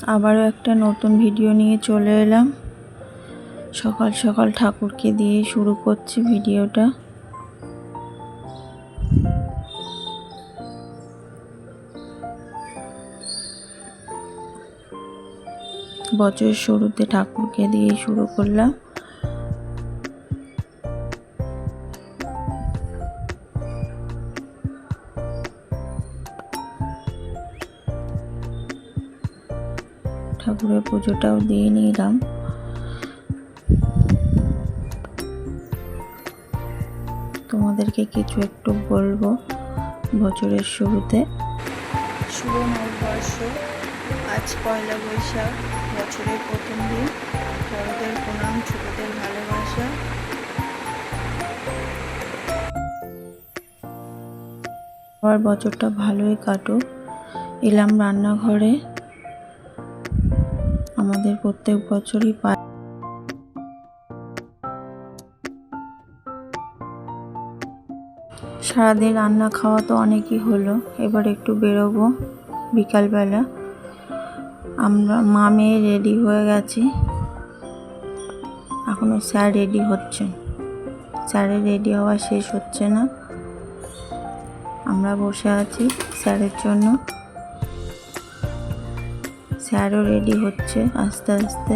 আবারও একটা নতুন ভিডিও নিয়ে চলে এলাম। সকাল সকাল ঠাকুরকে দিয়ে শুরু করছি ভিডিওটা। বছরের শুরুতে ঠাকুরকে দিয়ে শুরু করলাম। ঠাকুরের পুজোটাও দিয়ে নিলাম। তোমাদেরকে কিছু একটু বলবো বছরের শুরুতে। শুভ নববর্ষ, আজ পয়লা বৈশাখ, বছরের প্রথম দিন। বড়দের প্রণাম, ছোটদের ভালোবাসা। আবার বছরটা ভালোই কাটুক। এলাম রান্নাঘরে। আমাদের প্রত্যেক বছরই সারাদিন রান্না খাওয়া তো অনেকই হলো। এবার একটু বেরোবো বিকালবেলা। আমরা মা মেয়ে রেডি হয়ে গেছি, এখনো স্যার রেডি হচ্ছেন। স্যারের রেডি হওয়া শেষ হচ্ছে না। আমরা বসে আছি স্যারের জন্য। স্যারও রেডি হচ্ছে আস্তে আস্তে।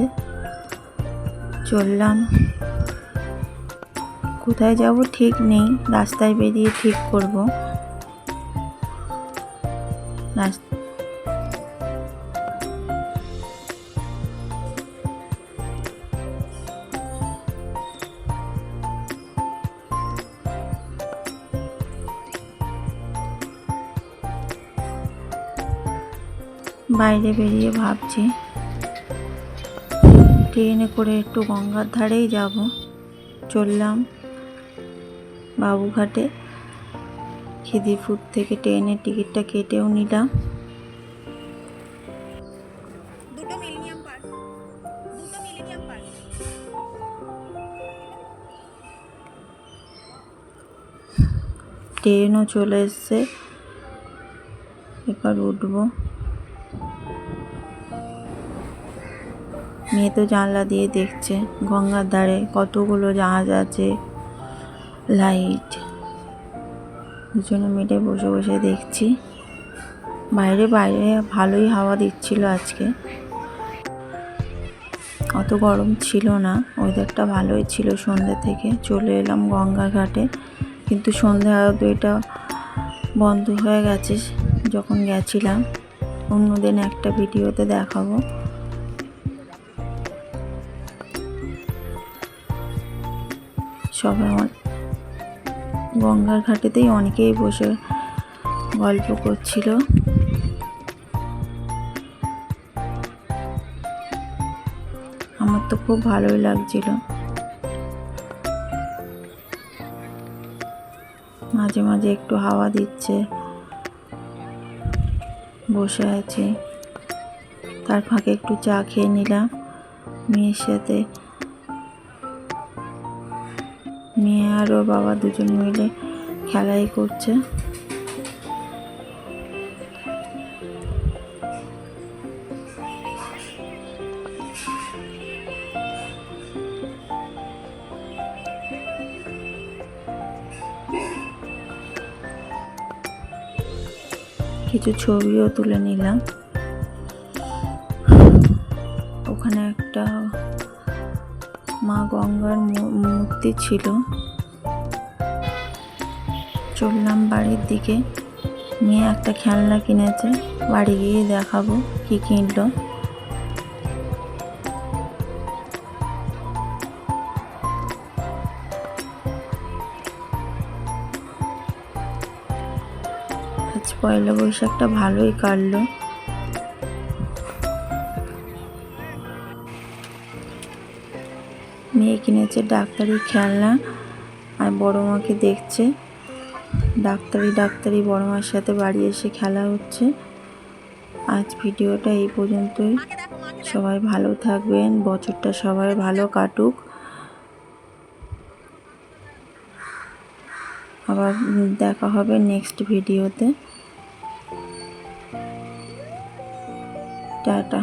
চললাম। কোথায় যাব ঠিক নেই, রাস্তায় বেরিয়ে ঠিক করব। বাইরে বেরিয়ে ভাবছি ট্রেনে করে একটু গঙ্গার ধারেই যাব। চললাম বাবুঘাটে। খিদিরপুর থেকে ট্রেনের টিকিটটা কেটেও নিলাম। ট্রেনও চলে এসছে, এবার উঠবো। মেয়ে তো জানলা দিয়ে দেখছে গঙ্গার ধারে কতগুলো জাহাজ আছে, লাইট। দুজনে মিলে বসে বসে দেখছি। বাইরে ভালোই হাওয়া দিচ্ছিল আজকে, অত গরম ছিল না। ওয়েদারটা ভালোই ছিল। সন্ধ্যে থেকে চলে এলাম গঙ্গার ঘাটে, কিন্তু সন্ধ্যা আরতিটা বন্ধ হয়ে গেছে যখন গেছিলাম। অন্যদিন একটা ভিডিওতে দেখাবো। সবাই আমার গঙ্গার ঘাটেতেই অনেকেই বসে গল্প করছিল। আমার তো খুব ভালোই লাগছিল। মাঝে মাঝে একটু হাওয়া দিচ্ছে, বসে আছি। তার ফাঁকে একটু চা খেয়ে নিলাম মেয়ের সাথে। মেয়ে আর ওর বাবা দুজন মিলে খেলাই করছে। কিছু ছবিও তুলে নিলাম। ওখানে একটা মা গঙ্গার মূর্তি ছিল। চললাম বাড়ির দিকে। মেয়ে একটা খেলনা কিনেছে, বাড়ি গিয়ে দেখাবো কি কিনলো। আজ পয়লা বৈশাখটা ভালোই কাটলো। মেয়ে কিনেছে ডাক্তারি খেলনা, আর বড় মাকে দেখছে। ডাক্তারি বড় মার সাথে বাড়ি এসে খেলা হচ্ছে। আজ ভিডিওটা এই পর্যন্তই। সবাই ভালো থাকবেন, বছরটা সবার ভালো কাটুক। আবার দেখা হবে নেক্সট ভিডিওতে। টাটা।